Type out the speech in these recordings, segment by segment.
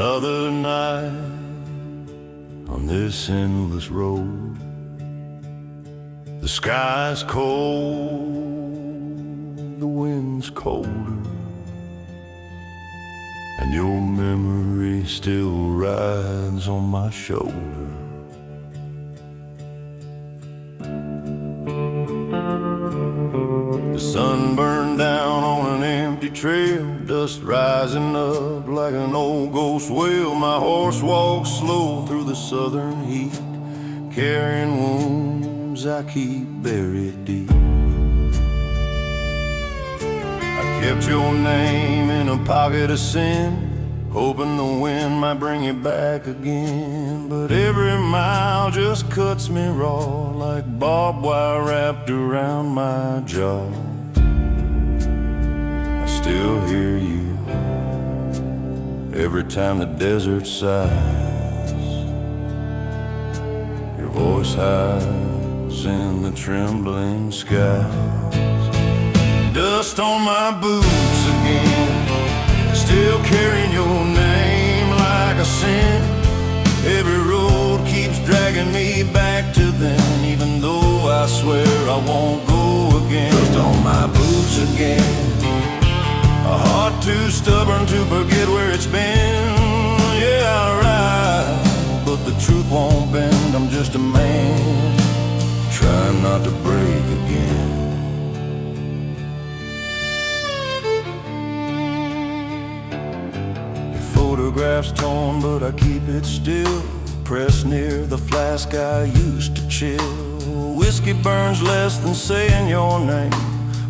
Another night on this endless road. The sky's cold, the wind's colder, and your memory still rides on my shoulder. The sun burned down on an empty trail, dust rising up like an old ghost whale. My horse walks slow through the southern heat, carrying wounds I keep buried deep. I kept your name in a pocket of sin, hoping the wind might bring you back again. But every mile just cuts me raw, like barbed wire wrapped around my jaw. I still hear you every time the desert sighs. Your voice hides in the trembling skies. Dust on my boots again, still carrying your name like a sin. Every road keeps dragging me back to then, even though I swear I won't go again. Dust on my boots again, a heart too stubborn to forget where it's been. Yeah, I ride, but the truth won't bend. I'm just a man, trying not to break again. Photograph's torn, but I keep it still, pressed near the flask I used to chill. Whiskey burns less than saying your name,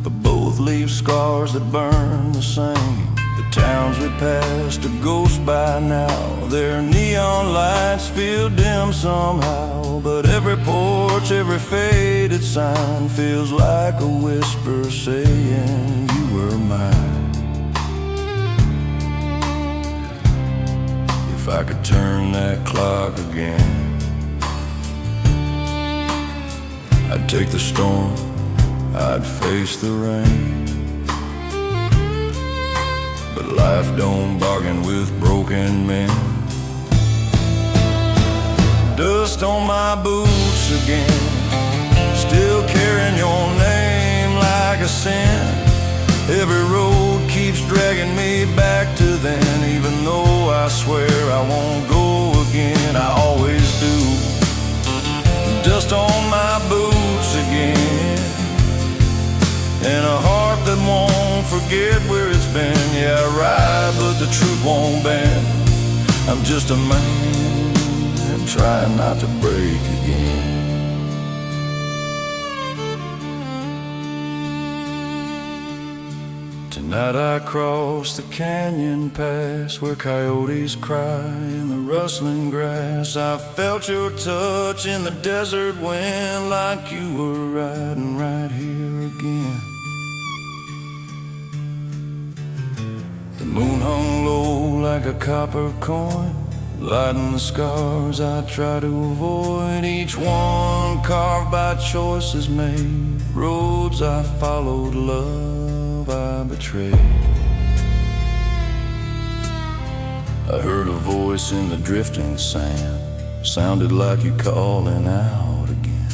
but both leave scars that burn the same. The towns we passed are ghosts by now, their neon lights feel dim somehow. But every porch, every faded sign feels like a whisper saying you were mine. If I could turn that clock again, I'd take the storm, I'd face the rain. But life don't bargain with broken men. Dust on my boots again, still carrying your name like a sin. Every road keeps dragging me back to then, even though I swear I won't go again. I always do. Dust on my boots again, and a heart that won't forget where it's been. Yeah, I ride, but the truth won't bend. I'm just a man, and trying not to break again. Tonight I cross the canyon pass where coyotes cry in the rustling grass. I felt your touch in the desert wind, like you were riding right here again. The moon hung low like a copper coin, lighting the scars I try to avoid. Each one carved by choices made, roads I followed, love I betrayed. I heard a voice in the drifting sand, sounded like you calling out again.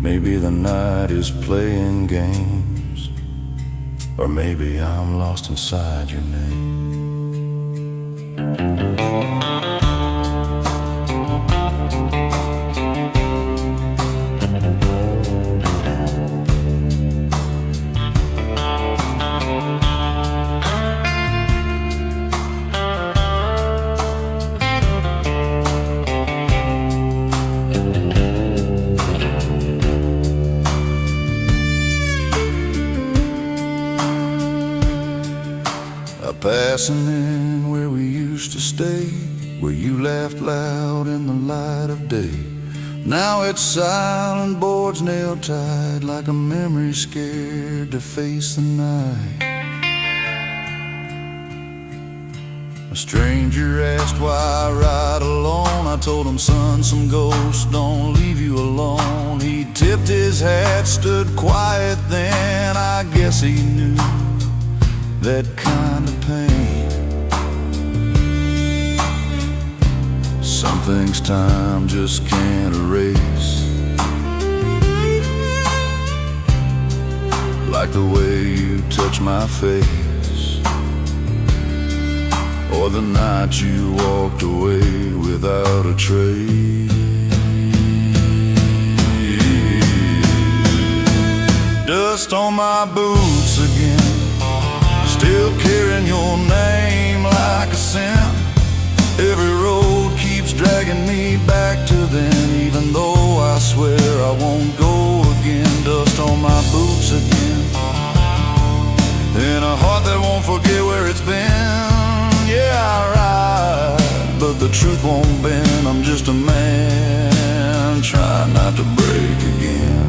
Maybe the night is playing games, or maybe I'm lost inside your name. Passing in where we used to stay, where you laughed loud in the light of day. Now it's silent, boards nail tied, like a memory scared to face the night. A stranger asked why I ride alone. I told him, son, some ghosts don't leave you alone. He tipped his hat, stood quiet then. I guess he knew that kind of pain. Some things time just can't erase, like the way you touch my face, or the night you walked away without a trace. Dust on my boots again, still carrying your name like a sin. Every road keeps dragging me back to then, even though I swear I won't go again. Dust on my boots again, and a heart that won't forget where it's been. Yeah, I ride, but the truth won't bend. I'm just a man trying not to break again.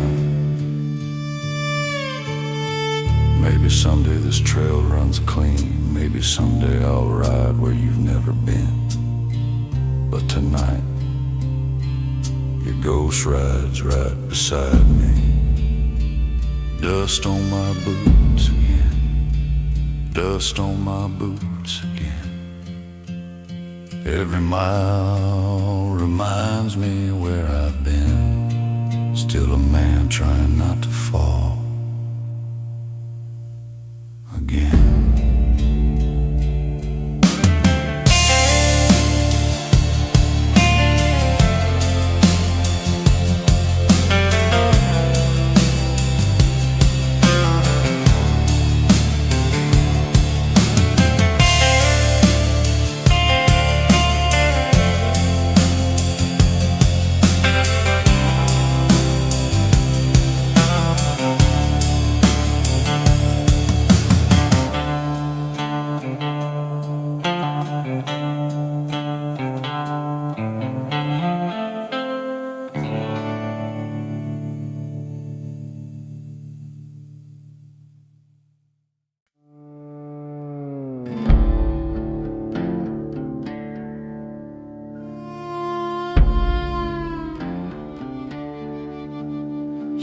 Maybe someday this trail runs clean. Maybe someday I'll ride where you've never been. But tonight, your ghost rides right beside me. Dust on my boots again, dust on my boots again. Every mile reminds me where I've been. Still a man trying not to fall again.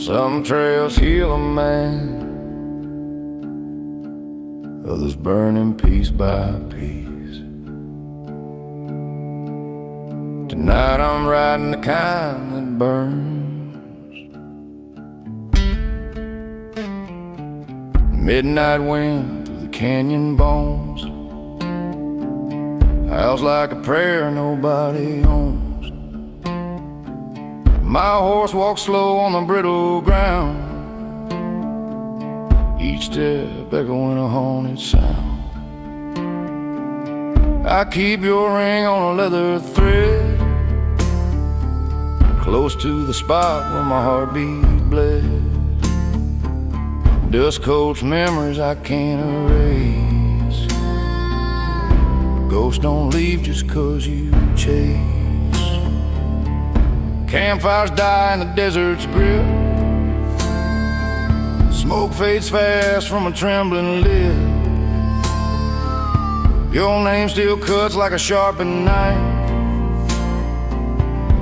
Some trails heal a man, others burn him piece by piece. Tonight I'm riding the kind that burns. Midnight wind through the canyon bones, howls like a prayer nobody owns. My horse walks slow on the brittle ground, each step echoing a haunted sound. I keep your ring on a leather thread, close to the spot where my heartbeat bled. Dust coats memories I can't erase. Ghosts don't leave just 'cause you chase. Campfires die in the desert's grip, smoke fades fast from a trembling lip. Your name still cuts like a sharpened knife,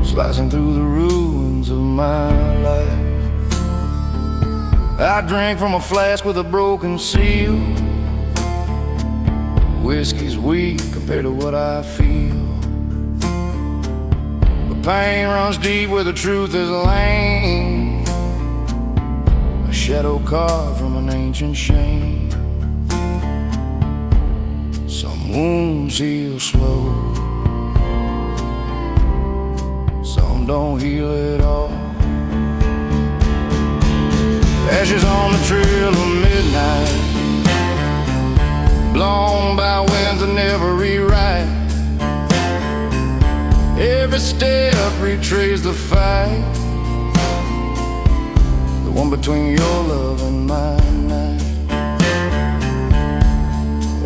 slicing through the ruins of my life. I drink from a flask with a broken seal. Whiskey's weak compared to what I feel. Pain runs deep where the truth is lame, a shadow carved from an ancient shame. Some wounds heal slow, some don't heal at all. Ashes on the trail of midnight, blown by winds that never rewrite. Every step retraces the fight, the one between your love and my night.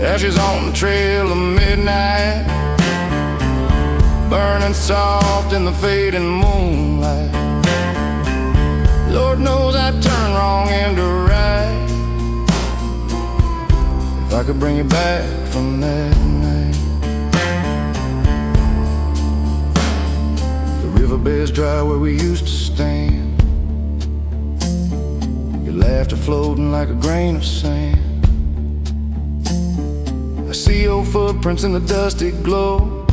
Ashes on the trail of midnight, burning soft in the fading moonlight. Lord knows I turned wrong into right. If I could bring you back from that night. Riverbeds dry where we used to stand, your laughter floating like a grain of sand. I see your footprints in the dusty glow,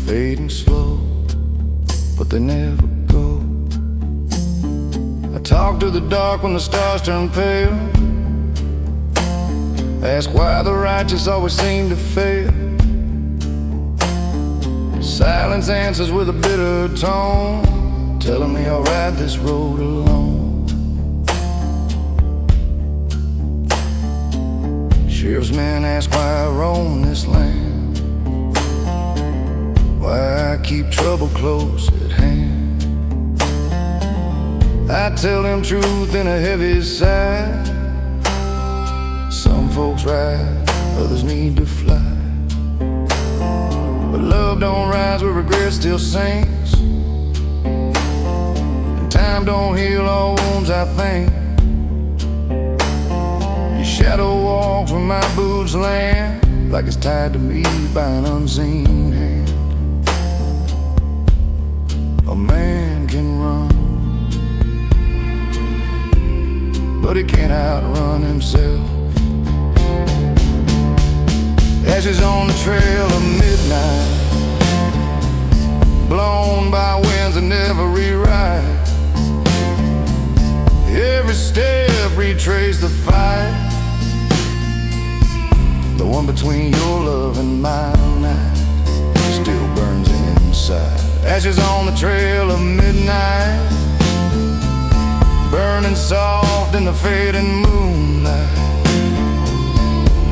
fading slow, but they never go. I talk to the dark when the stars turn pale, ask why the righteous always seem to fail. Silence answers with a bitter tone, telling me I'll ride this road alone. Sheriff's men ask why I roam this land, why I keep trouble close at hand. I tell them truth in a heavy sigh. Some folks ride, others need to fly. But love don't rise where regret still sinks, and time don't heal all wounds, I think. Your shadow walks where my boots land, like it's tied to me by an unseen hand. A man can run, but he can't outrun himself. Ashes on the trail of midnight, blown by winds that never re-rise. Every step retrace the fight, the one between your love and my night still burns inside. Ashes on the trail of midnight, burning soft in the fading moonlight.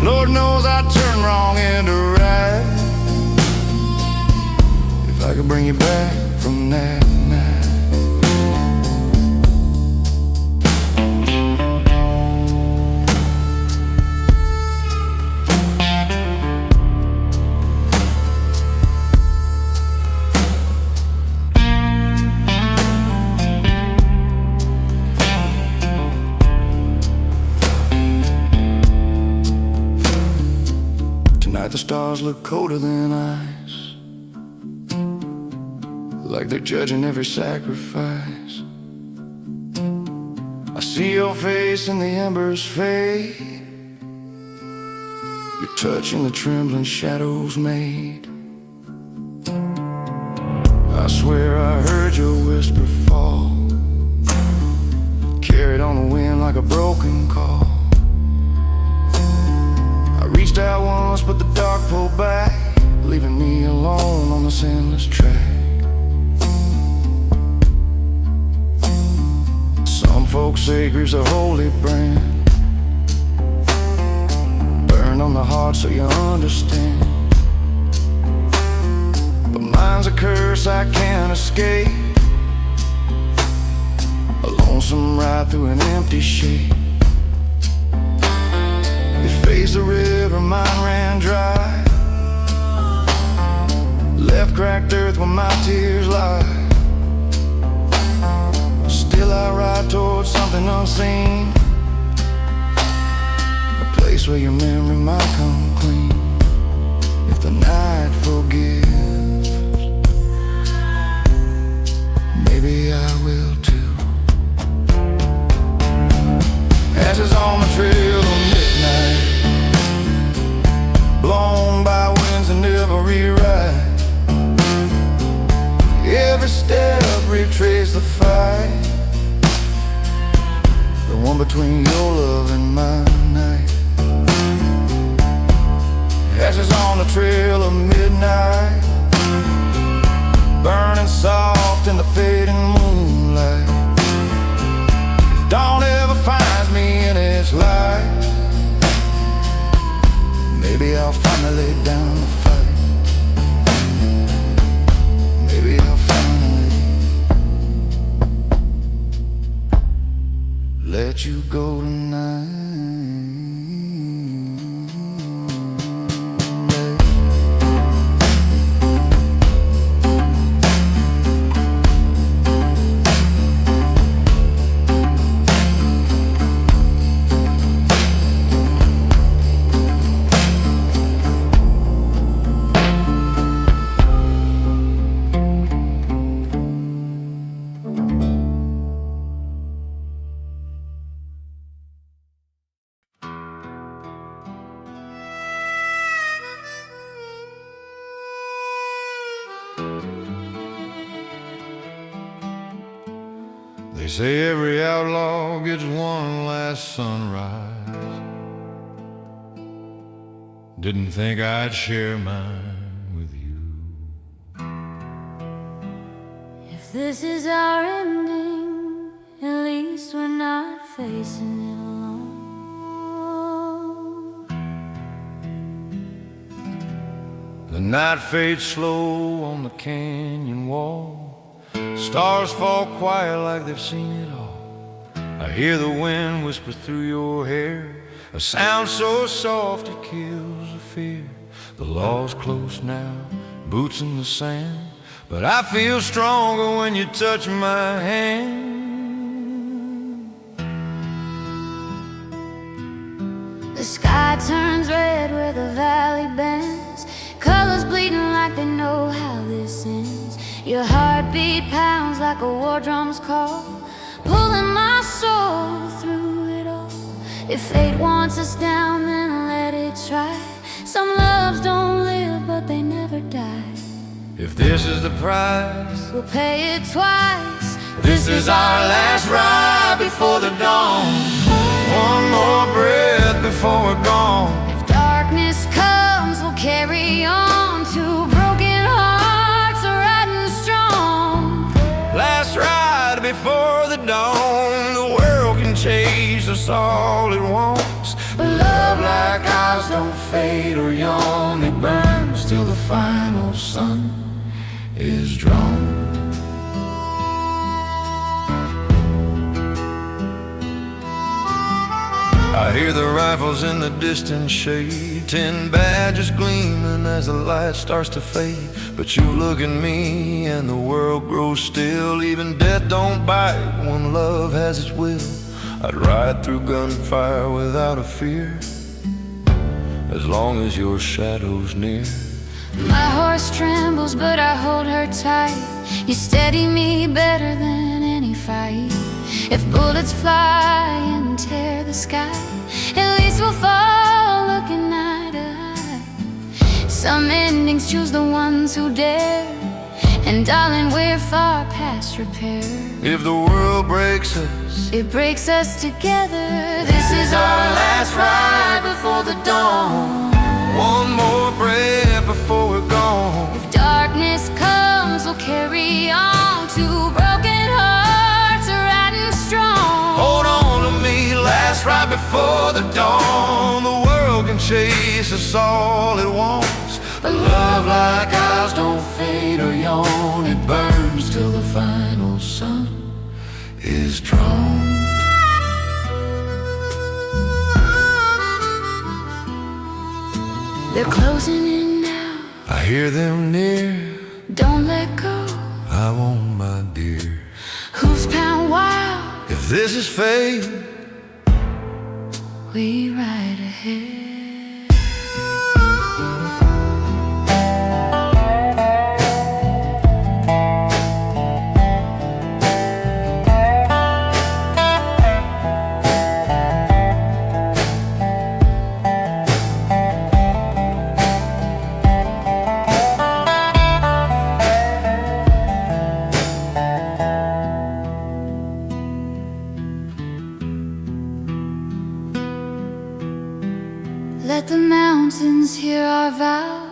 Lord knows I turn wrong into right, if I could bring you back from that night. Tonight the stars look colder than ice, like they're judging every sacrifice. I see your face and the embers fade, your touch in the trembling shadows made. I swear I heard your whisper fall, carried on the wind like a broken call. I reached out once, but the dark pulled back, leaving me alone on this endless track. Some folks say grief's a holy brand, burned on the heart so you understand. But mine's a curse I can't escape, a lonesome ride through an empty shape. Faced the river, mine ran dry, left cracked earth where my tears lie. Still I ride towards something unseen, a place where your memory might come clean. If the night forgives, maybe I will too. Ashes on the trail of midnight, blown by winds that never re-rise. Every step retrace the fight, the one between your love and my night. Ashes on the trail of midnight, burning soft in the fading moonlight. If dawn ever finds me in its light, maybe I'll finally lay down the fight. Maybe I'll finally let you go tonight. They say every outlaw gets one last sunrise. Didn't think I'd share mine with you. If this is our ending, at least we're not facing it alone. The night fades slow on the canyon wall. Stars fall quiet like they've seen it all. I hear the wind whisper through your hair, a sound so soft it kills the fear. The law's close now, boots in the sand, but I feel stronger when you touch my hand. The sky turns red where the valley bends, colors bleeding like they know how this ends. Your heartbeat pounds like a war drum's call, pulling my soul through it all. If fate wants us down, then let it try. Some loves don't live, but they never die. If this is the price, we'll pay it twice. This is our last ride before the dawn. One more breath before we're gone. If darkness comes, we'll carry on. Two broken hearts are riding strong. Last ride before the dawn. The world can chase us all it wants, but love like ours don't fade or yawn. It burns till the final sun is drawn. I hear the rifles in the distant shade, 10 badges gleaming as the light starts to fade. But you look at me and the world grows still. Even death don't bite when love has its will. I'd ride through gunfire without a fear, as long as your shadow's near. My horse trembles, but I hold her tight. You steady me better than any fight. If bullets fly and tear the sky, at least we'll fall looking eye to eye. Some endings choose the ones who dare, and darling, we're far past repair. If the world breaks us, it breaks us together. This is our last ride before the dawn. One more breath before we're gone. If darkness comes, we'll carry on. Two broken hearts are riding strong. Hold on to me, last ride before the dawn. The world can chase us all it wants, but love like ours don't fade or yawn. It burns till the final sun is drawn. They're closing in now, I hear them near. Don't let go, I won't, my dear. Hooves pound wild, If this is fate, we ride ahead. Let the mountains hear our vow.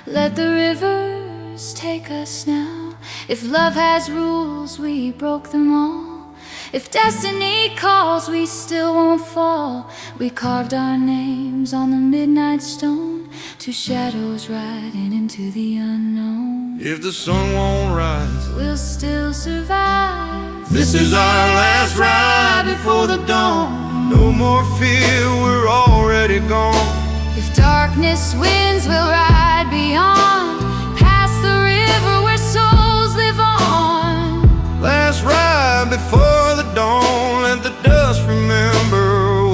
Let the rivers take us now. If love has rules, we broke them all. If destiny calls, we still won't fall. We carved our names on the midnight stone, two shadows riding into the unknown. if the sun won't rise, We'll still survive. this is our last ride before the dawn. No more fear, we're already gone. If darkness wins, we'll ride beyond, past the river where souls live on. Last ride before the dawn. Let the dust remember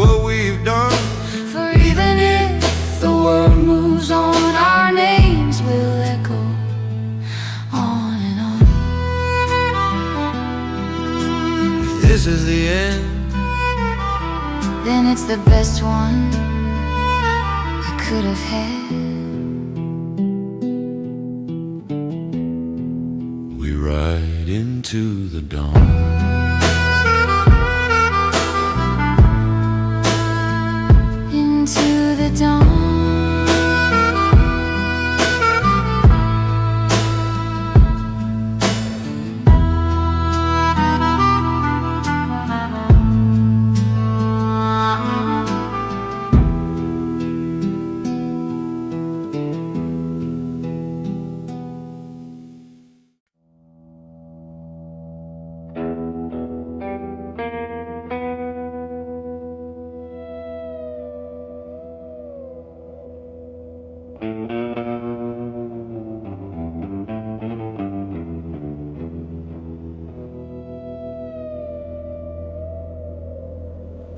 what we've done. For even if the world moves on, our names will echo on and on. If this is the end, Then it's the best one I could have had. right into the dawn. Into the dawn.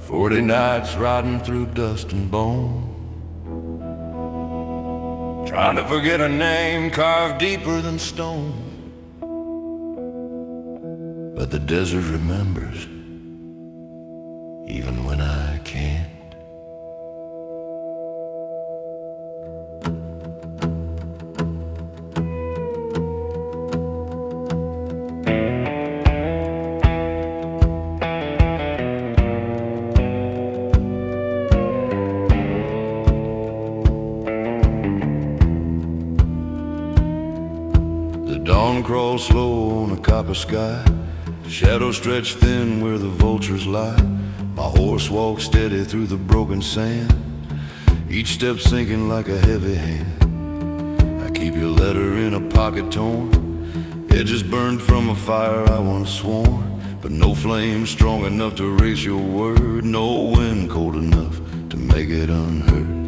40 nights riding through dust and bone, trying to forget a name carved deeper than stone. But the desert remembers, even when I can't. Dawn crawls slow on a copper sky, shadows stretch thin where the vultures lie. My horse walks steady through the broken sand, each step sinking like a heavy hand. I keep your letter in a pocket torn, edges burned from a fire I once sworn, but no flame strong enough to erase your word, no wind cold enough to make it unheard.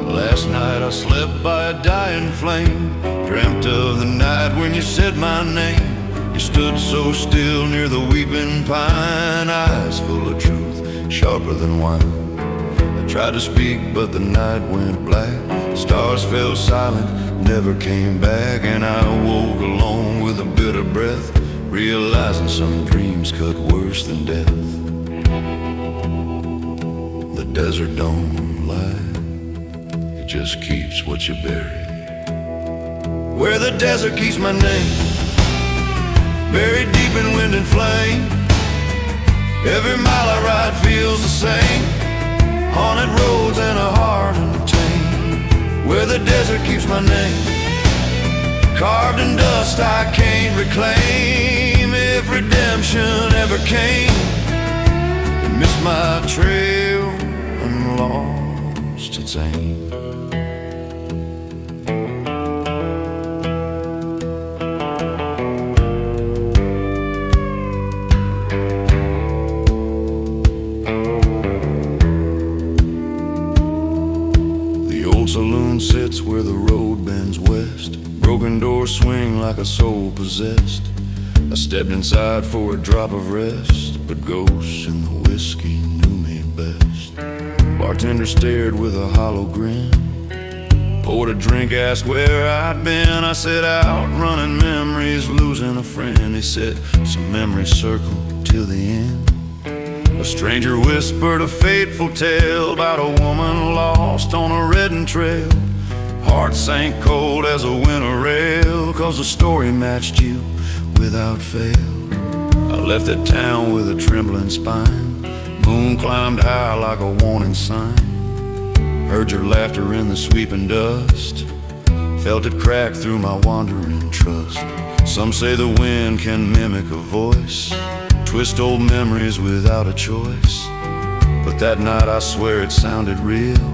Last night I slept by a dying flame, dreamt of the night when you said my name. You stood so still near the weeping pine, eyes full of truth, sharper than wine. I tried to speak but the night went black, stars fell silent, never came back. And I woke alone with a bitter breath, realizing some dreams cut worse than death. The desert don't lie, it just keeps what you bury. Where the desert keeps my name, buried deep in wind and flame. Every mile I ride feels the same, haunted roads and a heart untamed. Where the desert keeps my name, carved in dust I can't reclaim. If redemption ever came, it missed my trail and lost its aim. Saloon sits where the road bends west, broken doors swing like a soul possessed. I stepped inside for a drop of rest, but ghosts in the whiskey knew me best. Bartender stared with a hollow grin, poured a drink, asked where I'd been. I said out running memories, losing a friend. He said some memories circle till the end. A stranger whispered a fateful tale about a woman lost on a reddened trail. Heart sank cold as a winter rail, 'cause the story matched you without fail. I left that town with a trembling spine, moon climbed high like a warning sign. Heard your laughter in the sweeping dust, felt it crack through my wandering trust. Some say the wind can mimic a voice, twist old memories without a choice. But that night I swear it sounded real,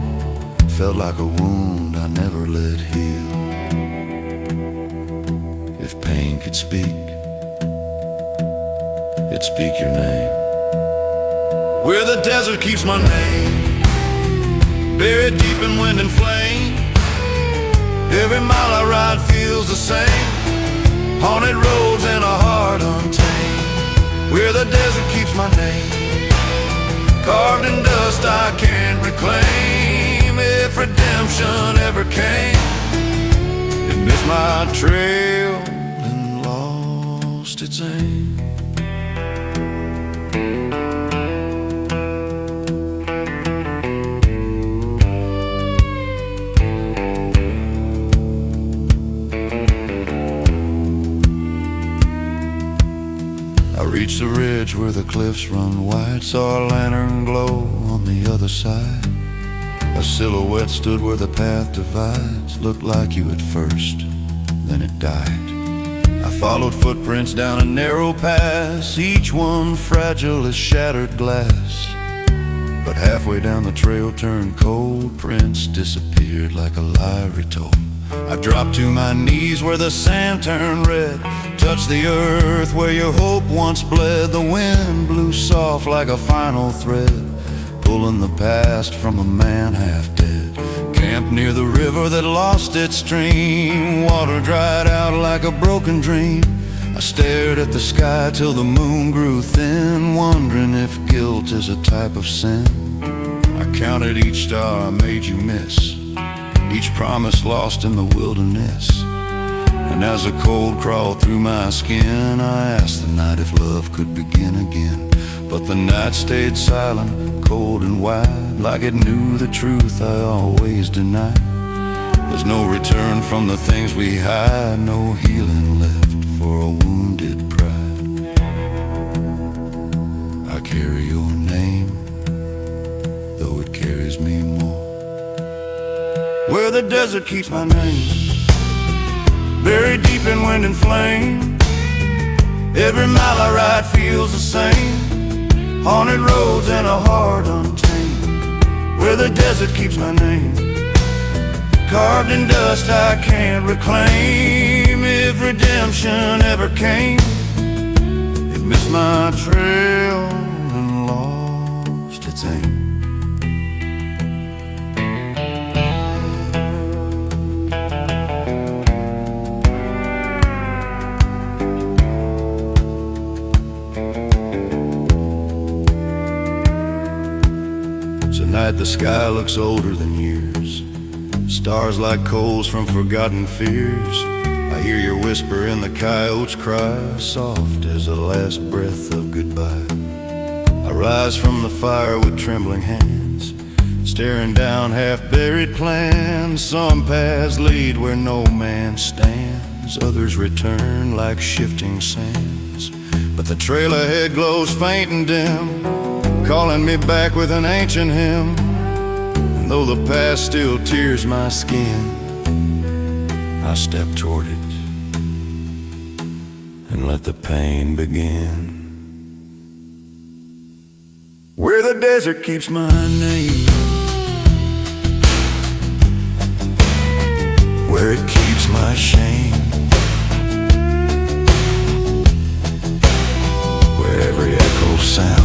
felt like a wound I never let heal. If pain could speak, it'd speak your name. Where the desert keeps my name, buried deep in wind and flame. Every mile I ride feels the same, haunted roads and a heart untamed. Where the desert keeps my name, carved in dust I can't reclaim. If redemption ever came, it missed my trail and lost its aim. reached the ridge where the cliffs run wide, saw a lantern glow on the other side. A silhouette stood where the path divides, looked like you at first, then it died. I followed footprints down a narrow pass, each one fragile as shattered glass. But halfway down the trail turned cold, prints disappeared like a lie retold. I dropped to my knees where the sand turned red, touched the earth where your hope once bled. The wind blew soft like a final thread, pulling the past from a man half dead. Camped near the river that lost its stream, water dried out like a broken dream. I stared at the sky till the moon grew thin, wondering if guilt is a type of sin. I counted each star I made you miss, each promise lost in the wilderness. And as the cold crawled through my skin, I asked the night if love could begin again. But the night stayed silent, cold and wide, like it knew the truth I always denied. There's no return from the things we hide, no healing left for a wounded pride. I carry your name, though it carries me more. Where the desert keeps my name, buried deep in wind and flame. Every mile I ride feels the same, haunted roads and a heart untamed. Where the desert keeps my name, carved in dust I can't reclaim. If redemption ever came, it missed my trail and lost its aim. Tonight the sky looks older than years, stars like coals from forgotten fears. I hear your whisper in the coyote's cry, soft as the last breath of goodbye. I rise from the fire with trembling hands, staring down half-buried plans. Some paths lead where no man stands, others return like shifting sands. But the trail ahead glows faint and dim, calling me back with an ancient hymn. And though the past still tears my skin, I step toward it and let the pain begin. Where the desert keeps my name, where it keeps my shame, where every echo sound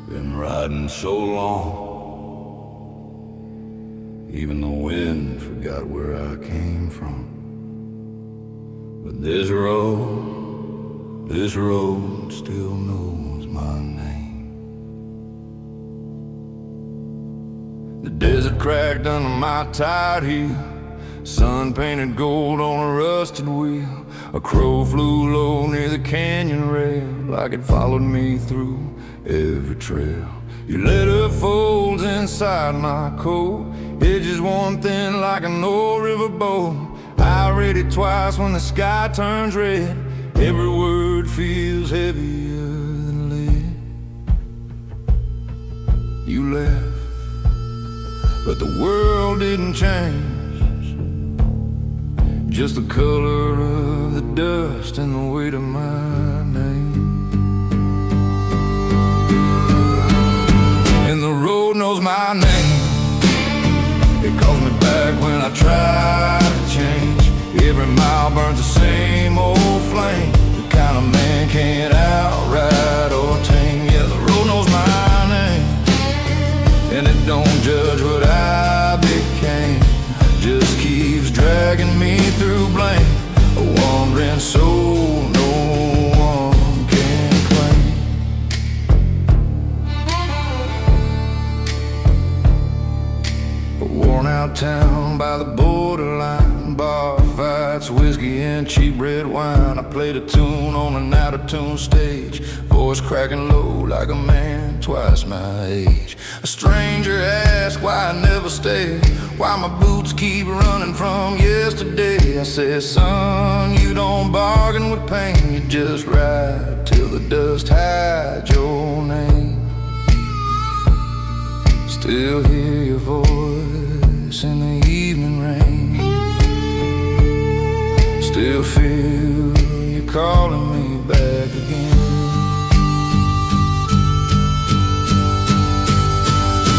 been riding so long, even the wind forgot where I came from. But this road still knows my name. The desert cracked under my tired heel, sun painted gold on a rusted wheel. A crow flew low near the canyon rail, like it followed me through every trail. Your letter folds inside my coat, edges worn thin like an old riverboat. I read it twice when the sky turns red, every word feels heavier than lead. You left, but the world didn't change, just the color of the dust and the weight of my name. And the road knows my name, it calls me back when I try to change. Every mile burns the same old flame, the kind of man can't outride or tame. Yeah, the road knows my name, played a tune on an out-of-tune stage, voice cracking low like a man twice my age. A stranger asked why I never stayed, why my boots keep running from yesterday. I said, son, you don't bargain with pain, you just ride till the dust hides your name. Still hear your voice in the evening rain, still feel you calling me back again.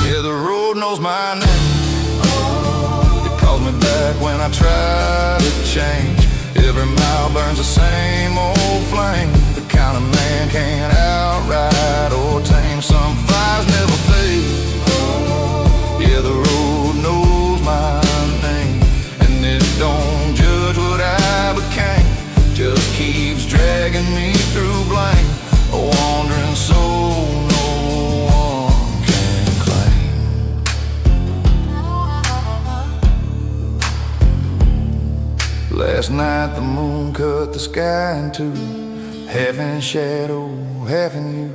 Yeah, the road knows my name, it calls me back when I try to change. Every mile burns the same old flame, the kind of man can't outride or tame. Some fires never fade, yeah, the road knows my name, and it don't judge what I became, just keeps dragging me through blame. A wandering soul no one can claim. Last night the moon cut the sky in two, half in shadow, half in you.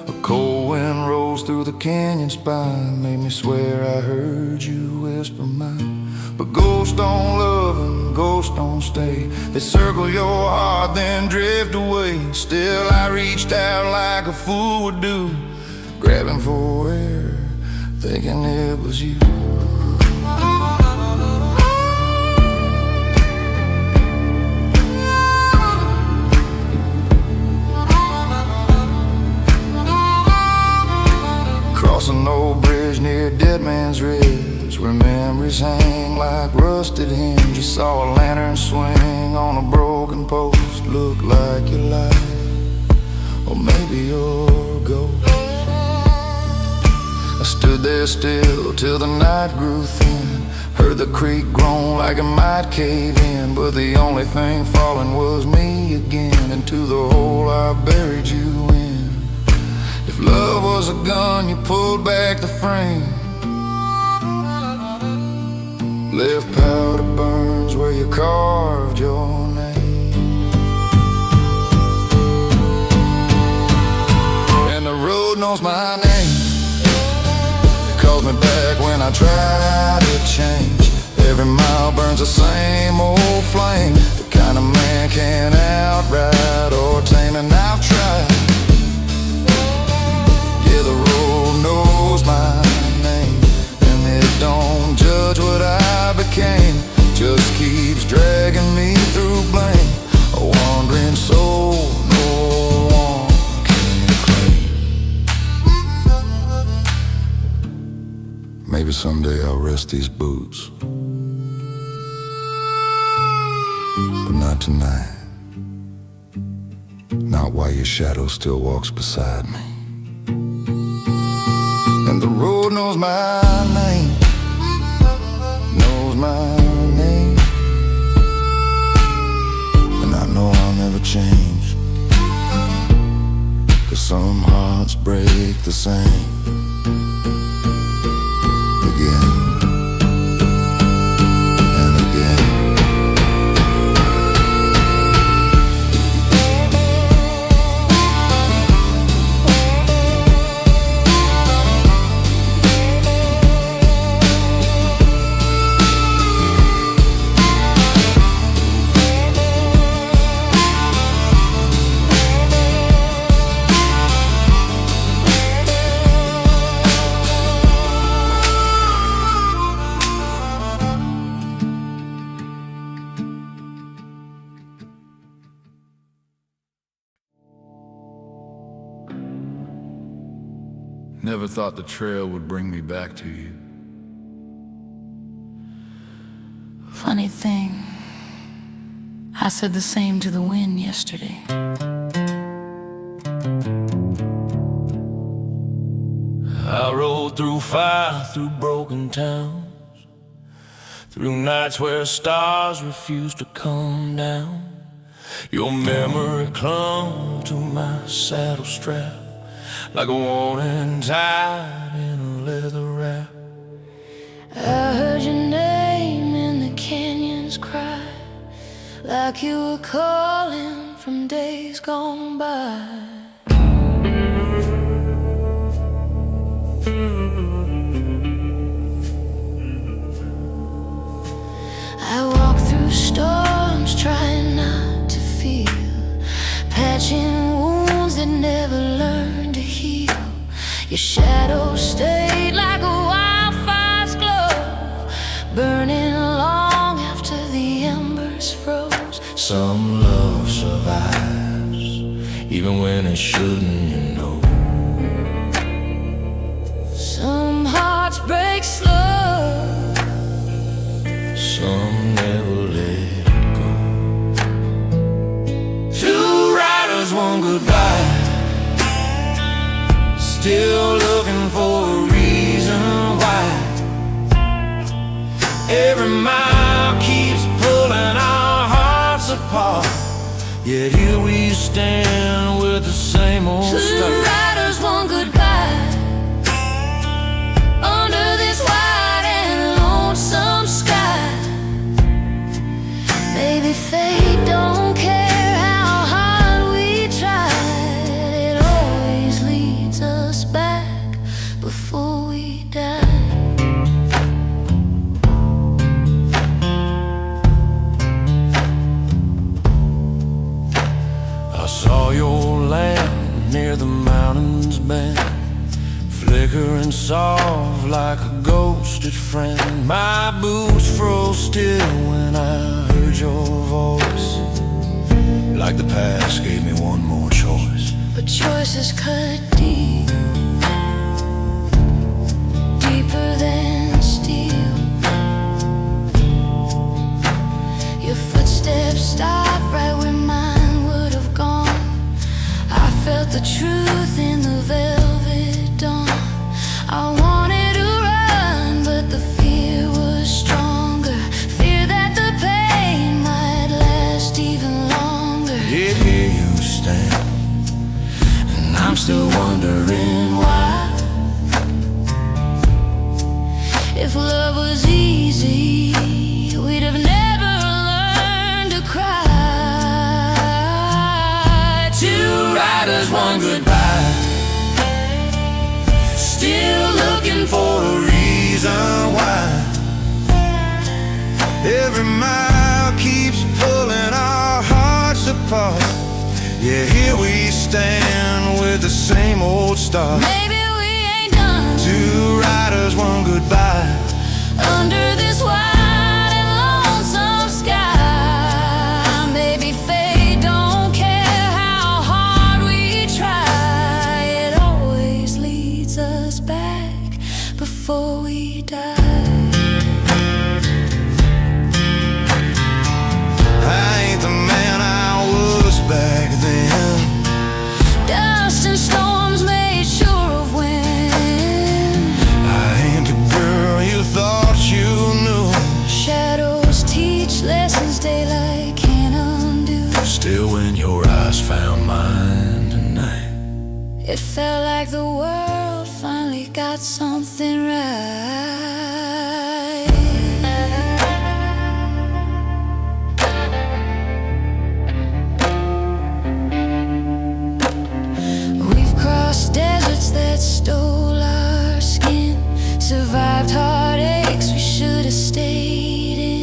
A cold wind rolls through the canyon spine, made me swear I heard you whisper mine. But ghosts don't love and ghosts don't stay, they circle your heart then drift away. Still I reached out like a fool would do, grabbing for air, thinking it was you. Crossing an old bridge near Dead Man's Ridge, where memories hang like rusted hinges. Saw a lantern swing on a broken post, looked like your light, or maybe your ghost. I stood there still till the night grew thin, heard the creek groan like it might cave in, but the only thing falling was me again, into the hole I buried you in. If love was a gun, you pulled back the frame, left powder burns where you carved your name. And the road knows my name, it calls me back when I try to change. Every mile burns the same old flame, the kind of man can't outride or tame. And I've tried, yeah, the road knows my name, and it don't judge what I became, just keeps dragging me through blame. A wandering soul no one can claim. Maybe someday I'll rest these boots, but not tonight, not while your shadow still walks beside me. And the road knows my name, knows my name, and I know I'll never change, 'cause some hearts break the same again and again. Never thought the trail would bring me back to you. Funny thing, I said the same to the wind yesterday. I rode through fire, through broken towns, through nights where stars refused to come down. Your memory clung to my saddle strap like a warning tied in a leather wrap. I heard your name in the canyon's cry, like you were calling from days gone by. I walk through storms, trying not to feel, patching wounds that never learned to heal. Your shadow stayed like a wildfire's glow, burning long after the embers froze. Some love survives, even when it shouldn't, you know. Some hearts break slow, Some never let go. Two riders, one goodbye, still looking for a reason why. Every mile keeps pulling our hearts apart, yet here we stand with the same old two stuff. riders, one goodbye, under this wide and lonesome sky. Maybe fate don't care how hard we tried, it always leads us back before we die. I saw your lamp near the mountains bend, flickering soft like a ghosted friend. My boots froze still when I heard your voice, like the past gave me one more choice. But choices cut deep, deeper than steel. Your footsteps stopped right where mine would have gone. I felt the truth in the velvet dawn. I wanted to run, but the fear was stronger, fear that the pain might last even longer. Yet here you stand, and I'm still wondering why. If love was easy, we'd have never learned to cry. Two riders, one goodbye, still looking for a reason why. Every mile keeps pulling our hearts apart, yeah, here we stand with the same old start. Maybe we ain't done, Two riders, one goodbye, under this wide and lonesome sky. Maybe fate don't care how hard we try, it always leads us back before we die. I ain't the man I was back then. Dust and storms made sure of when. I ain't the girl you thought you knew. Shadows teach lessons daylight can't undo. Still when your eyes found mine tonight, It felt like the world finally got something right. We've crossed deserts that stole our skin, survived heartaches we should have stayed in,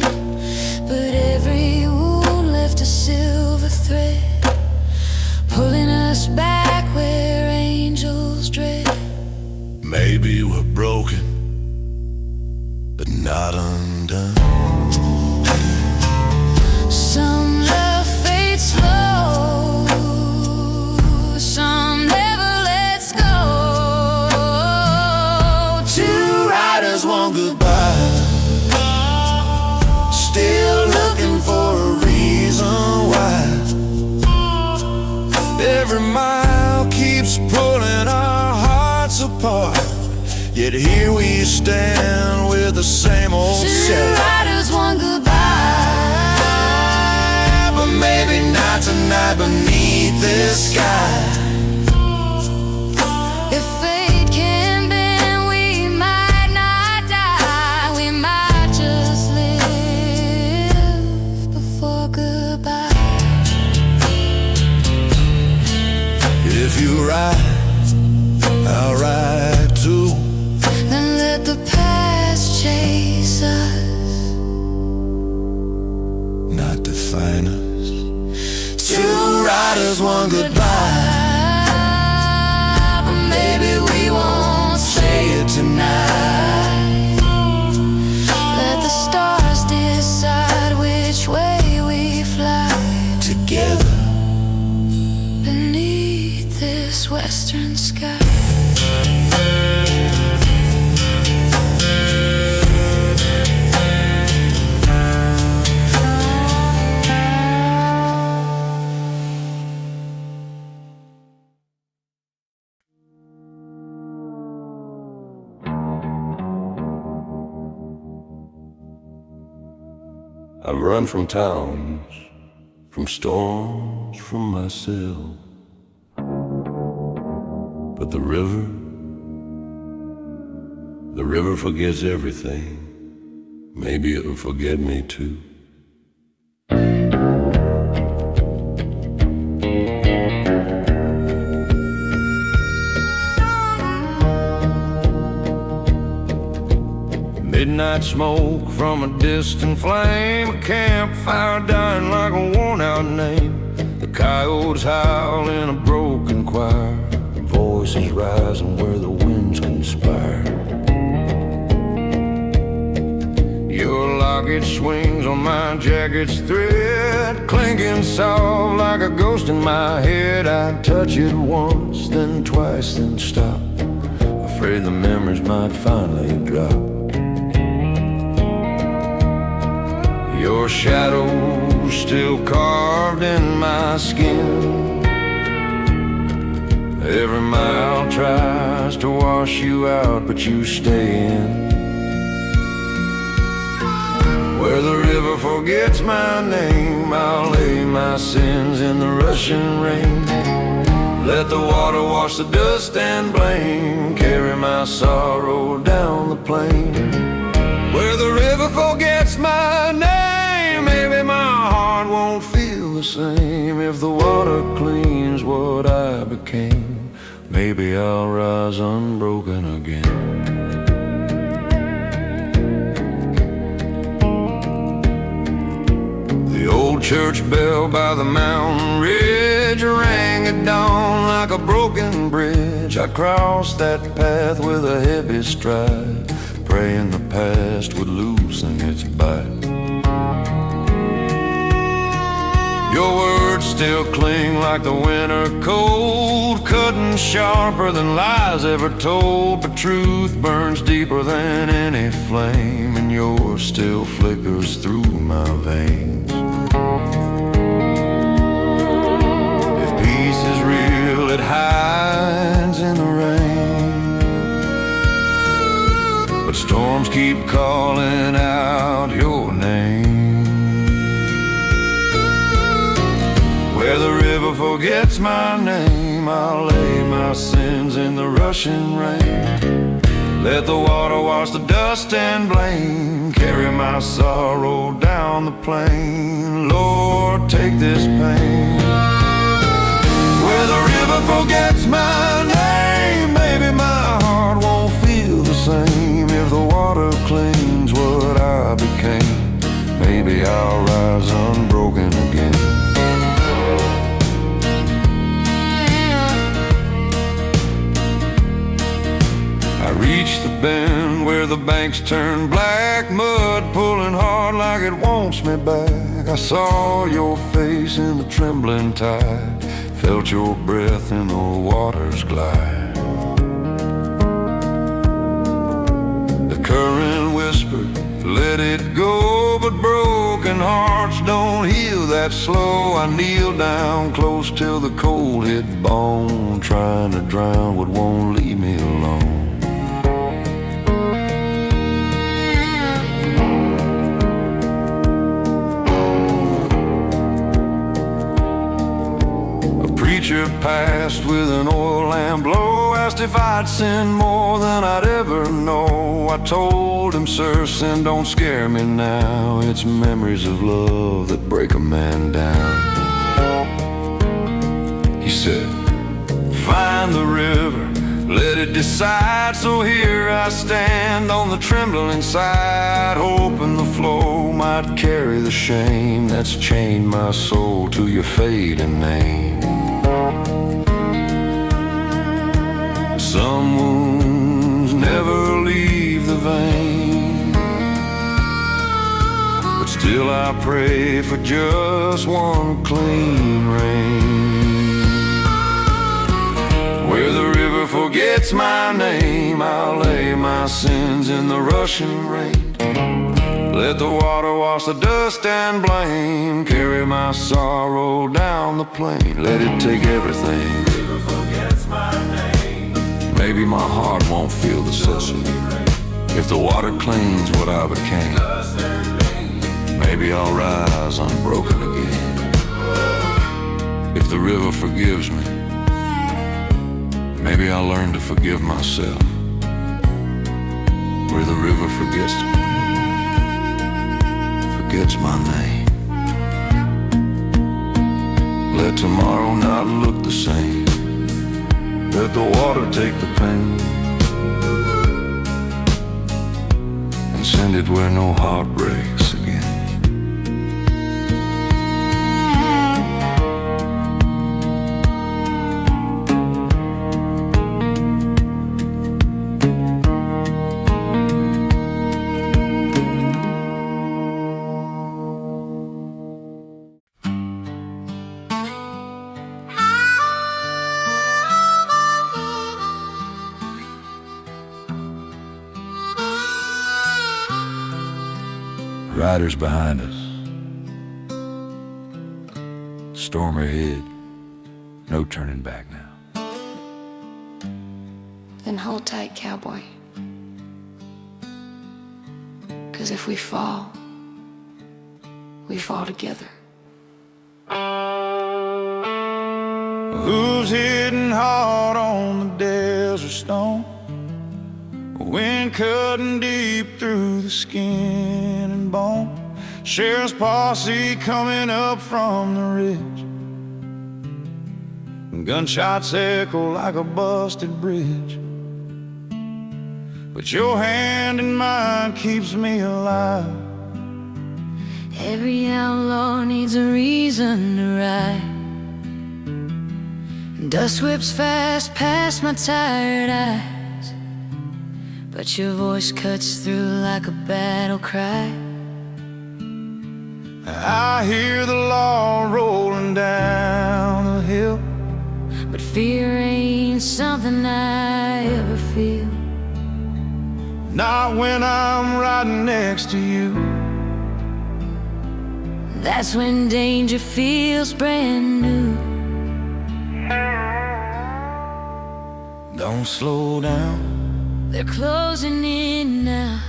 but every wound left a silver thread, pulling us back where angels dread. maybe we're broken, but not undone. Some love fades slow, some never lets go. Two riders, one goodbye, still looking for a reason why. Every mile keeps pulling our hearts apart, yet here we stand with the same old Two set. riders, one goodbye, But maybe not tonight beneath this sky. if fate can bend, we might not die, we might just live before goodbye. if you ride, I'll ride too. Then let the past chase us, not define us. Two riders, one goodbye, but maybe we won't say it tonight. Let the stars decide which way we fly together beneath this western sky. I've run from towns, from storms, from myself. But the river forgets everything. Maybe it'll forget me too. Midnight smoke from a distant flame, a campfire dying like a worn-out name. The coyotes howl in a broken choir, voices rising where the winds conspire. Your locket swings on my jacket's thread, clinking soft like a ghost in my head. I'd touch it once, then twice, then stop, afraid the memories might finally drop. Your shadow's still carved in my skin. Every mile tries to wash you out, but you stay in. Where the river forgets my name, I'll lay my sins in the rushing rain. Let the water wash the dust and blame, carry my sorrow down the plain. Where the river forgets my name, maybe my heart won't feel the same. If the water cleans what I became, maybe I'll rise unbroken again. The old church bell by the mountain ridge rang at dawn like a broken bridge. I crossed that path with a heavy stride, praying the past would loosen its bite. Your words still cling like the winter cold, cutting sharper than lies ever told. But truth burns deeper than any flame, and yours still flickers through my veins. If peace is real, it hides in the rain, but storms keep calling out your name. Where the river forgets my name, I'll lay my sins in the rushing rain. Let the water wash the dust and blame, carry my sorrow down the plain. Lord, take this pain. Where the river forgets my name, maybe my heart won't feel the same. If the water cleans what I became, maybe I'll rise unbroken again. I reach the bend where the banks turn black, mud pulling hard like it wants me back. I saw your face in the trembling tide, felt your breath in the water's glide. The current whispered, let it go, but broken hearts don't heal that slow. I kneel down close till the cold hit bone, trying to drown what won't leave me alone. Preacher passed with an oil lamp blow, asked if I'd sin more than I'd ever know. I told him, sir, sin don't scare me now. It's memories of love that break a man down. He said, find the river, let it decide. So here I stand on the trembling side, hoping the flow might carry the shame that's chained my soul to your fading name. Some wounds never leave the vein, but still I pray for just one clean rain. Where the river forgets my name, I'll lay my sins in the rushing rain. Let the water wash the dust and blame, carry my sorrow down the plain. Let it take everything. The river forgets my name. Maybe my heart won't feel the same if the water cleans what I became. Maybe I'll rise unbroken again if the river forgives me. Maybe I'll learn to forgive myself. Where the river forgets my name. Let tomorrow not look the same. Let the water take the pain and send it where no heart breaks again. Riders behind us, storm ahead, no turning back now. Then hold tight, cowboy. 'Cause if we fall together. Hooves hitting hard on the desert stone, wind cutting deep through the skin and bone. Sheriff's posse coming up from the ridge, gunshots echo like a busted bridge. But your hand in mine keeps me alive. Every outlaw needs a reason to ride. Dust whips fast past my tired eyes, but your voice cuts through like a battle cry. I hear the law rolling down the hill, but fear ain't something I ever feel. not when I'm riding next to you. That's when danger feels brand new. Don't slow down. They're closing in now.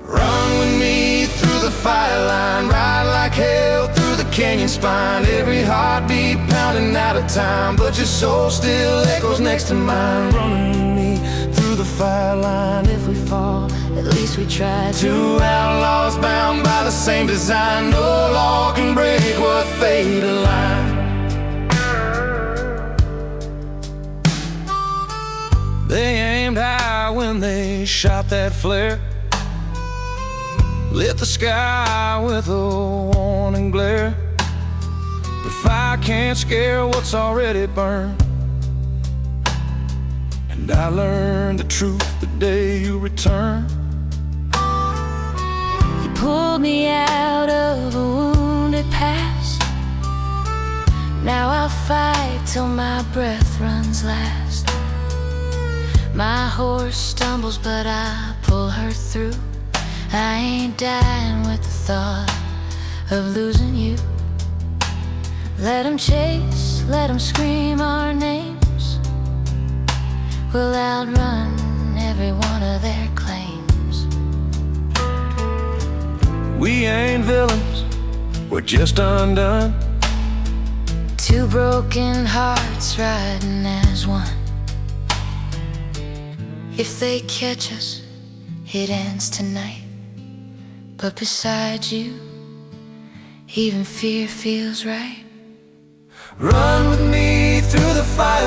Run with me through the fire line, ride like hell through the canyon spine. Every heartbeat pounding out of time, but your soul still echoes next to mine. Running with me through the fire line. If we fall, at least we tried. Two outlaws bound by the same design. No law can break what fate aligned. They aimed high when they shot that flare, lit the sky with a warning glare. But fire can't scare what's already burned. And I learned the truth the day you returned. You pulled me out of a wounded past. Now I'll fight till my breath runs last. My horse stumbles, but I pull her through. I ain't dying with the thought of losing you. Let 'em chase, let 'em scream our names. We'll outrun every one of their claims. We ain't villains, we're just undone. Two broken hearts riding as one. If they catch us, it ends tonight. But beside you, even fear feels right. Run with me through the fire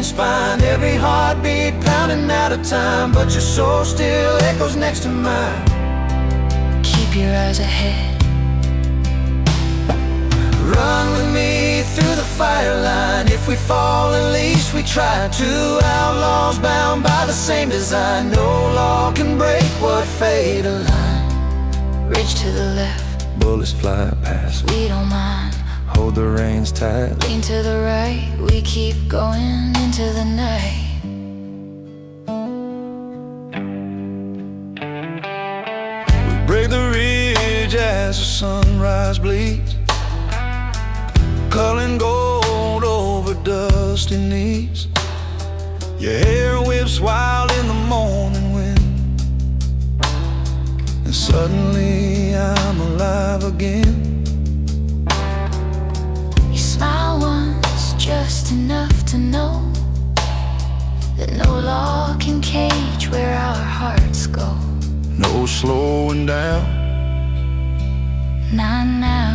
spine. Every heartbeat pounding out of time, but your soul still echoes next to mine. Keep your eyes ahead. Run with me through the fire line. If we fall, at least we try. Two outlaws bound by the same design. No law can break what fate aligned. Reach to the left, Bullets fly past. we don't mind. Hold the reins tight. Lean to the right, we keep going into the night. We break the ridge as the sunrise bleeds, culling gold over dusty knees. Your hair whips wild in the morning wind, and suddenly I'm alive again. You smile once, just enough to know that no law can cage where our hearts go. No slowing down. Not now.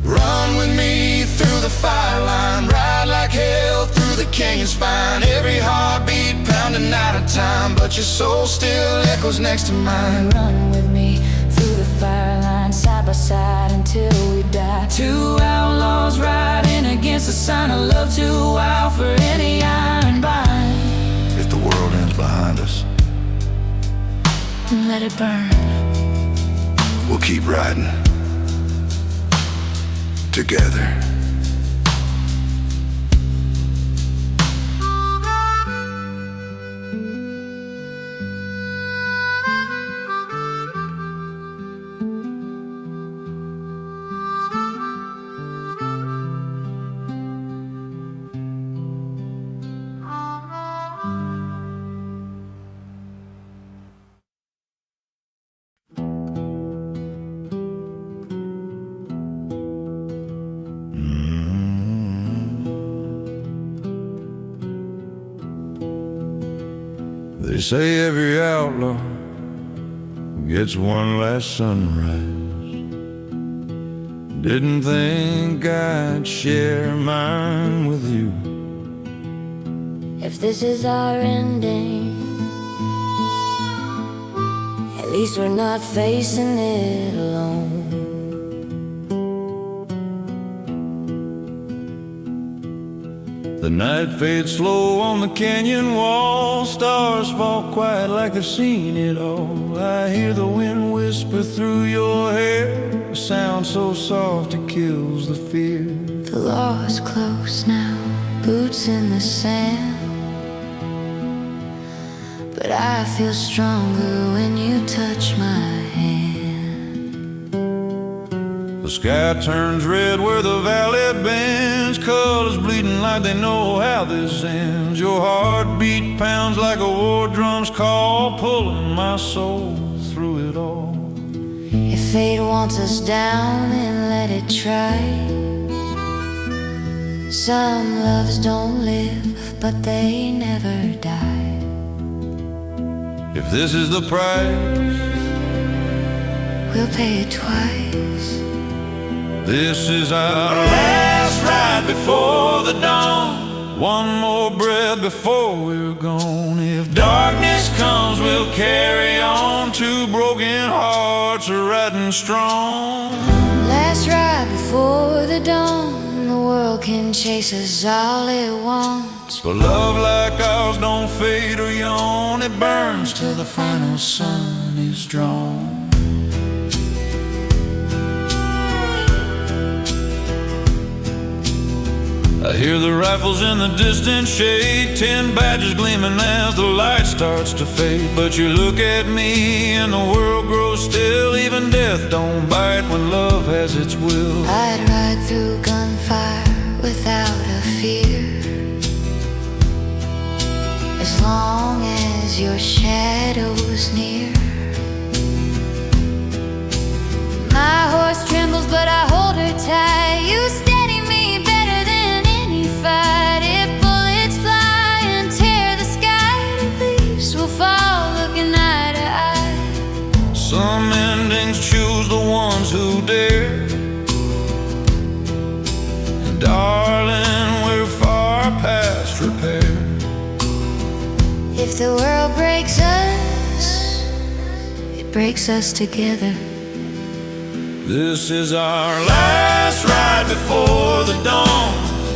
Run with me through the fire line. Ride like hell through the canyon spine. Every heartbeat pounding out of time, but your soul still echoes next to mine. Run with me through the fire line, side by side until we die. Two outlaws riding against the sign of love, too wild for any iron bind. If the world ends behind us, Let it burn. we'll keep riding together. They say every outlaw gets one last sunrise. Didn't think I'd share mine with you. If this is our ending, at least we're not facing it alone. The night fades slow on the canyon wall. Stars fall quiet like they've seen it all. I hear the wind whisper through your hair, a sound so soft it kills the fear. The law is close now, boots in the sand, but I feel stronger when you touch my hand. The sky turns red where the valley bends, colors bleeding like they know how this ends. Your heartbeat pounds like a war drum's call, pulling my soul through it all. If fate wants us down, then let it try. Some loves don't live, but they never die. If this is the price, We'll pay it twice. this is our last ride before the dawn. One more breath before we're gone. If darkness comes, we'll carry on. Two broken hearts are riding strong. Last ride before the dawn. The world can chase us all it wants, But love like ours don't fade or yawn. It burns till the final sun is drawn. I hear the rifles in the distant shade, 10 badges gleaming as the light starts to fade. But you look at me and the world grows still. Even death don't bite when love has its will. I'd ride through gunfire without a fear, as long as your shadow's near. My horse trembles, but I hold her tight. You steady me better than any fight. If bullets fly and tear the sky, at least we'll fall looking eye to eye. Some endings choose the ones who dare. And darling, we're far If the world breaks us, it breaks us together. This is our last ride before the dawn.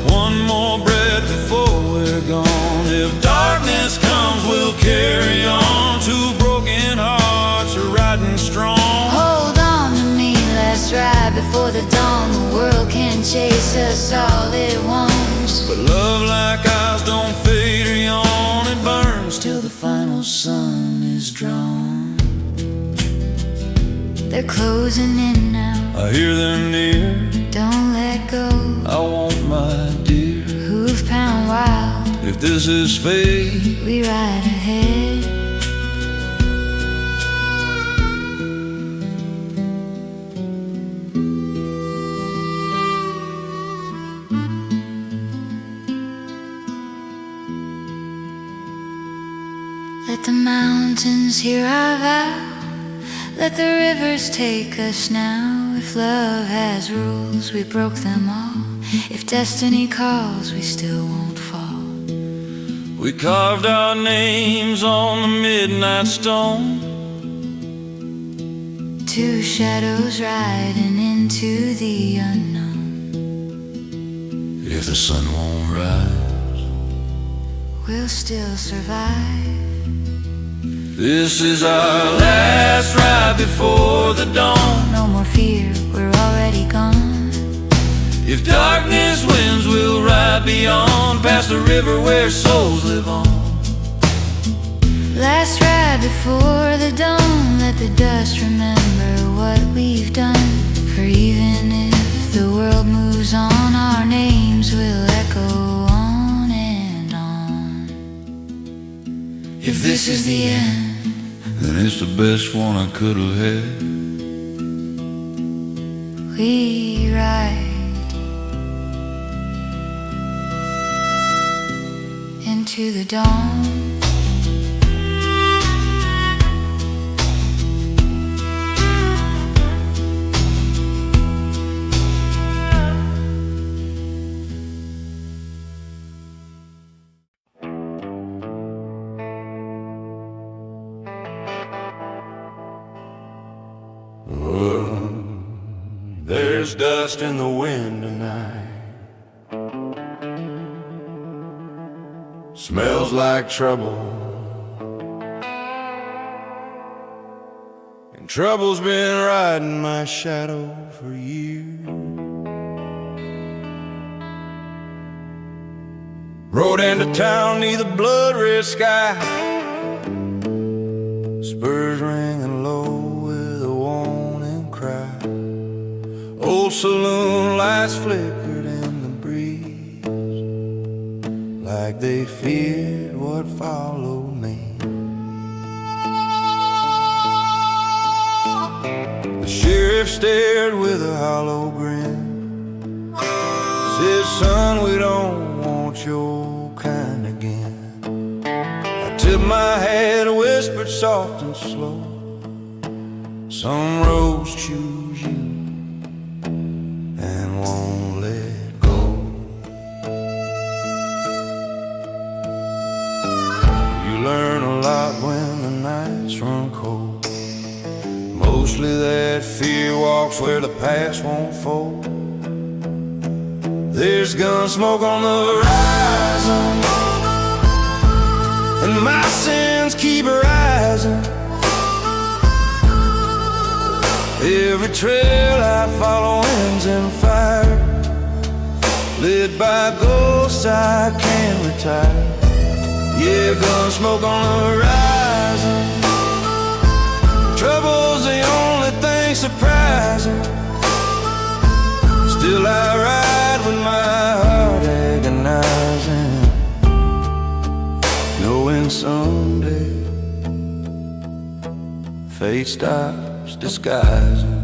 One more breath before we're gone. If darkness comes, we'll carry on. Two broken hearts are riding strong. Hold on to me, last ride before the dawn. The world can chase us all it wants, but love like ours don't fade or yawn. It burns till the final sun is drawn. They're closing in now, I hear them near. don't let go. I want my dear. Hoof pound wild, If this is fate, we ride ahead. Let the mountains hear our vow. Let the rivers take us now. If love has rules, we broke them all. If destiny calls, we still won't fall. we carved our names on the midnight stone. Two shadows riding into the unknown. If the sun won't rise, We'll still survive. this is our last ride before the dawn. No more fear, we're already gone. If darkness wins, we'll ride beyond, past the river where souls live on. Last ride before the dawn. Let the dust remember what we've done. For even if the world moves on, our names will echo on and on. If this is the end, then it's the best one I could have had. We ride into the dawn. There's dust in the wind tonight. Smells like trouble, and trouble's been riding my shadow for years. Rode into town neath the blood-red sky, spurs ringing low with a warning cry. Old saloon lights flickered in the breeze, like they feared what followed me. The sheriff stared with a hollow grin, said, son, we don't want your kind again. I tipped my head, whispered soft and slow, some roads choose you and won't let go. You learn a lot when the nights run cold. Mostly that fear walks where the past won't fold. There's gun smoke on the horizon, and my sins keep rising. Every trail I follow ends in fire. Led by ghosts I can't retire. Yeah, gun smoke on the horizon. Trouble's the only thing surprising. Still I ride with my heart agonizing, knowing someday fate stops disguising.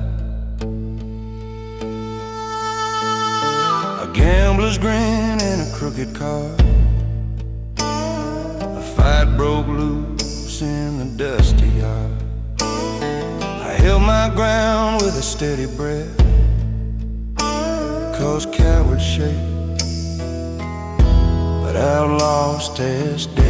A gambler's grin in a crooked car. A fight broke loose in the dusty yard. I held my ground with a steady breath, 'cause cowards shake, but outlaws test death.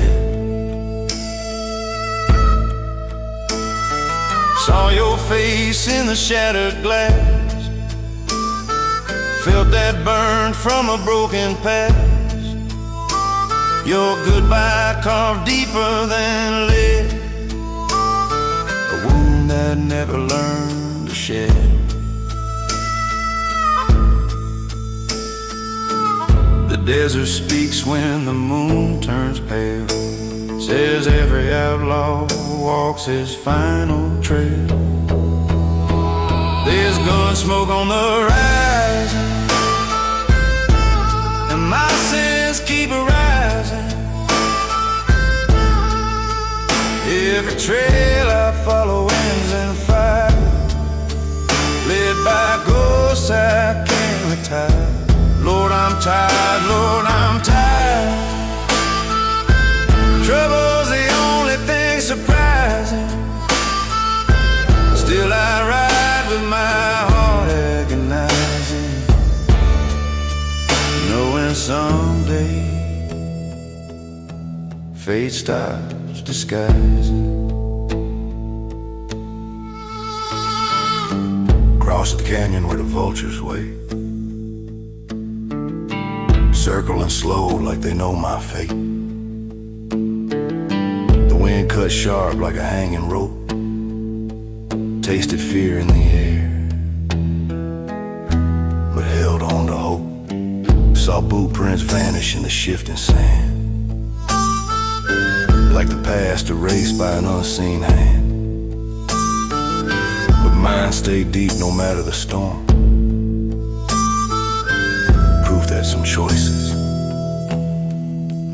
Saw your face in the shattered glass, felt that burn from a broken past. Your goodbye carved deeper than lead, a wound that never learned to shed. The desert speaks when the moon turns pale, says every outlaw walks his final trail. There's gun smoke on the horizon, and my sins keep arising. Every trail I follow ends in fire, led by ghosts I can't retire. Lord, I'm tired, Lord, I'm tired. Trouble's the only thing surprising. Still I ride with my heart agonizing, knowing someday fate stops disguising. Across the canyon where the vultures wait, circling slow like they know my fate. The wind cut sharp like a hanging rope, tasted fear in the air, but held on to hope. Saw boot prints vanish in the shifting sand, like the past erased by an unseen hand. But mine stayed deep no matter the storm, proof that some choices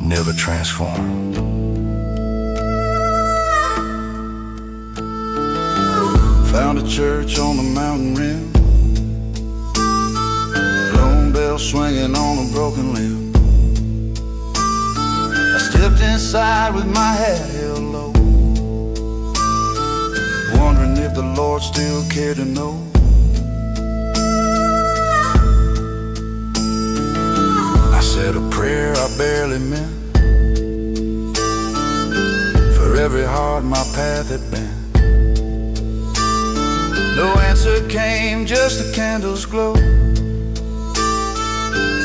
never transform. Found a church on the mountain rim, lone bell swinging on a broken limb. I stepped inside with my head held low, wondering if the Lord still cared to know. I said a prayer I barely meant, for every heart my path had been. No answer came, just the candle's glow,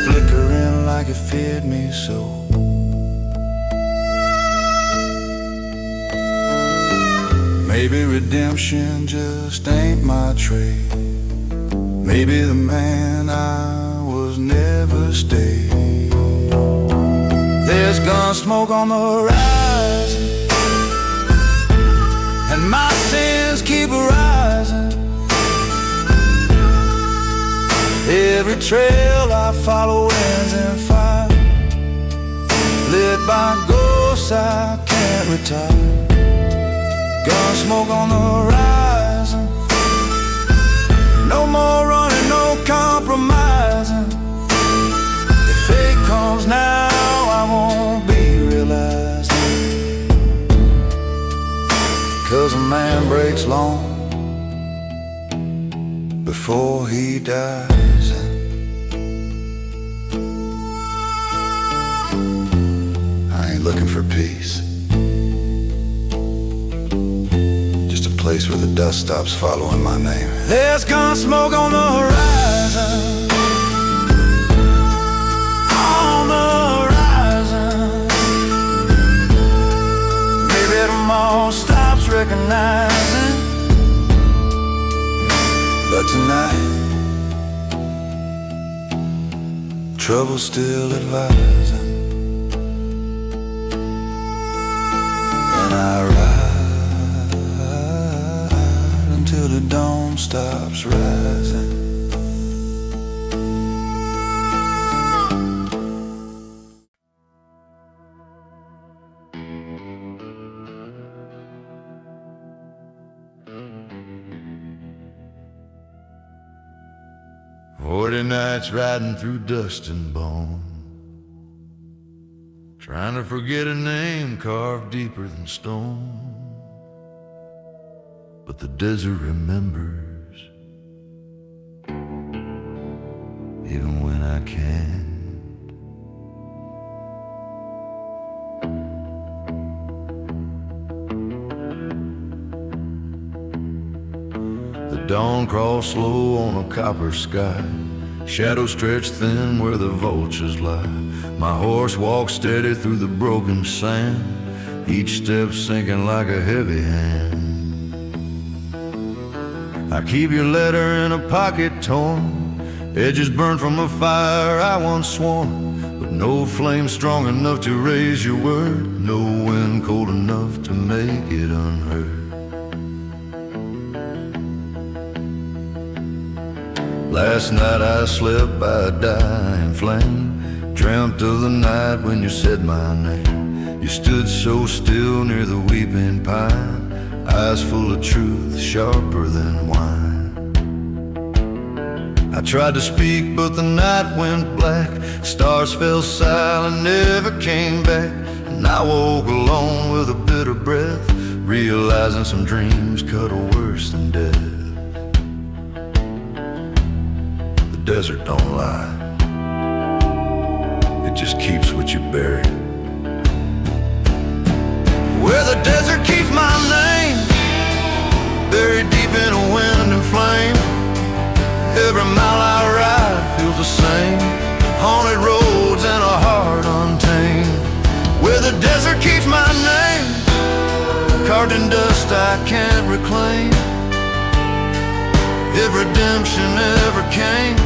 flickering like it feared me so. Maybe redemption just ain't my trade. Maybe the man I was never stayed. There's gun smoke on the horizon, and my sins keep arising. Every trail I follow ends in fire, led by ghosts I can't retire. Gun smoke on the horizon, no more running, no compromising. If fate comes now, I won't be realizing, 'cause a man breaks long before he dies. I ain't looking for peace, just a place where the dust stops following my name. There's gun smoke on the horizon, on the horizon. Maybe tomorrow stops recognizing, but tonight trouble's still advising. And I ride until the dawn stops rising. "40 nights riding through dust and bone, trying to forget a name carved deeper than stone. But the desert remembers, even when I can't. Dawn crawls slow on a copper sky. Shadows stretch thin where the vultures lie. My horse walks steady through the broken sand, each step sinking like a heavy hand. I keep your letter in a pocket torn, edges burned from a fire I once sworn, but no flame strong enough to raise your word, no wind cold enough to make it unheard. Last night I slept by a dying flame, dreamt of the night when you said my name. You stood so still near the weeping pine, eyes full of truth, sharper than wine. I tried to speak, but the night went black. Stars fell silent, never came back. And I woke alone with a bitter breath, realizing some dreams cut worse than death. The desert don't lie, it just keeps what you bury. Where the desert keeps my name, buried deep in a wind and flame. Every mile I ride feels the same, haunted roads and a heart untamed. Where the desert keeps my name, carved in dust I can't reclaim. If redemption ever came,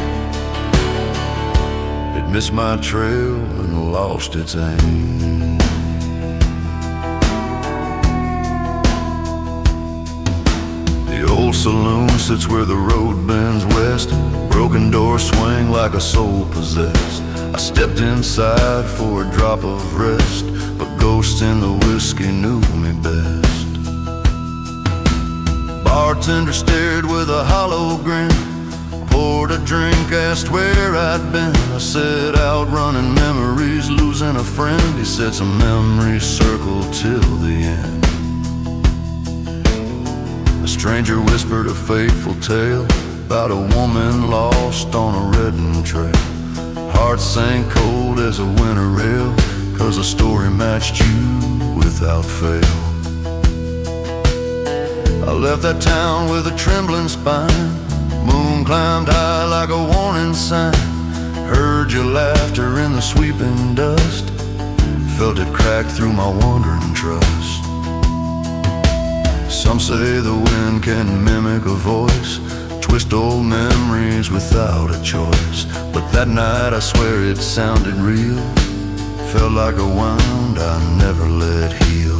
it missed my trail and lost its aim. The old saloon sits where the road bends west, broken doors swing like a soul possessed. I stepped inside for a drop of rest, but ghosts in the whiskey knew me best. Bartender stared with a hollow grin, poured a drink, asked where I'd been. I said outrunning memories, losing a friend. He said some memories circle till the end. A stranger whispered a fateful tale about a woman lost on a redden trail. Heart sank cold as a winter rail, 'cause the story matched you without fail. I left that town with a trembling spine, moon climbed high like a warning sign. Heard your laughter in the sweeping dust, felt it crack through my wandering trust. Some say the wind can mimic a voice, twist old memories without a choice. But that night I swear it sounded real, felt like a wound I never let heal.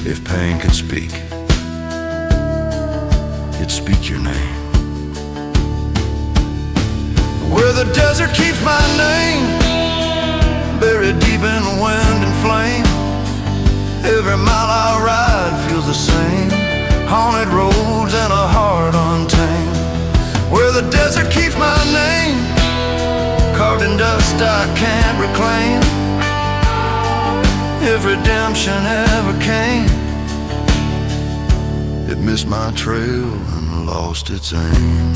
If pain could speak, it'd speak your name. Where the desert keeps my name, buried deep in wind and flame. Every mile I ride feels the same, haunted roads and a heart untamed. Where the desert keeps my name, carved in dust I can't reclaim. If redemption ever came, it missed my trail and lost its aim.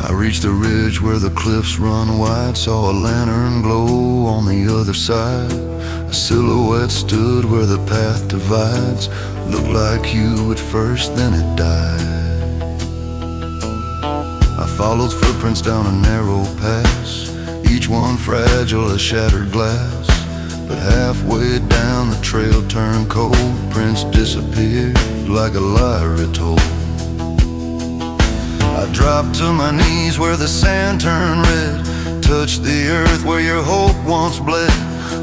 I reached the ridge where the cliffs run wide, saw a lantern glow on the other side. A silhouette stood where the path divides, looked like you at first, then it died. I followed footprints down a narrow pass, each one fragile as shattered glass. But halfway down the trail turned cold, prints disappeared like a lie retold. I dropped to my knees where the sand turned red, touched the earth where your hope once bled.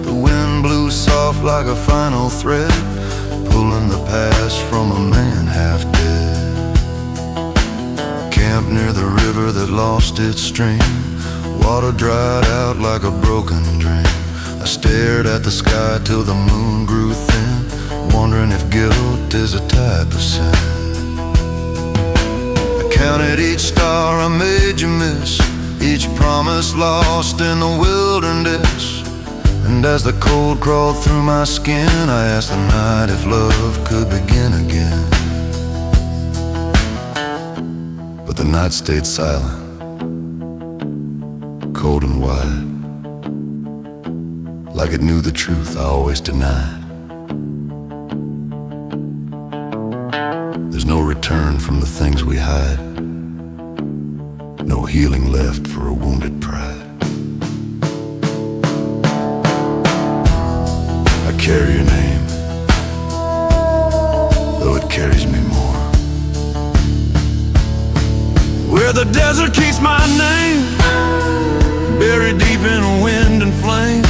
The wind blew soft like a final thread, pulling the past from a man half dead. Camped near the river that lost its stream, water dried out like a broken dream. I stared at the sky till the moon grew thin, wondering if guilt is a type of sin. Counted each star I made you miss, each promise lost in the wilderness. And as the cold crawled through my skin, I asked the night if love could begin again. But the night stayed silent, cold and wide, like it knew the truth I always denied. There's no return from the things we hide, no healing left for a wounded pride. I carry your name, though it carries me more. Where the desert keeps my name, buried deep in wind and flame.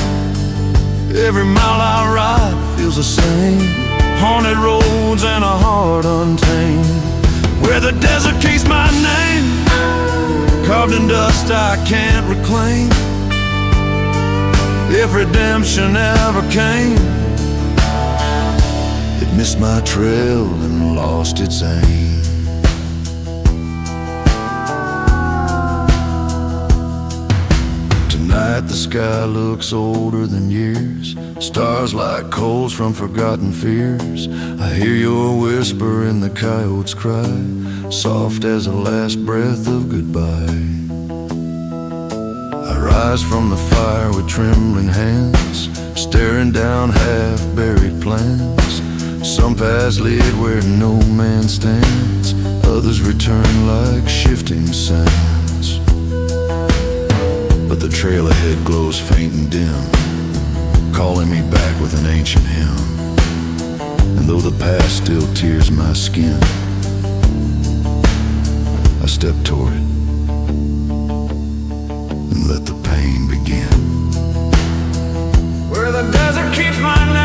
Every mile I ride feels the same, haunted roads and a heart untamed. Where the desert keeps my name, carved in dust I can't reclaim. If redemption ever came, it missed my trail and lost its aim. Tonight the sky looks older than years, stars like coals from forgotten fears. I hear your whisper in the coyote's cry, soft as the last breath of goodbye. I rise from the fire with trembling hands, staring down half-buried plans. Some paths lead where no man stands, others return like shifting sands. But the trail ahead glows faint and dim, calling me back with an ancient hymn. And though the past still tears my skin, I step toward it and let the pain begin. Where the desert keeps my name,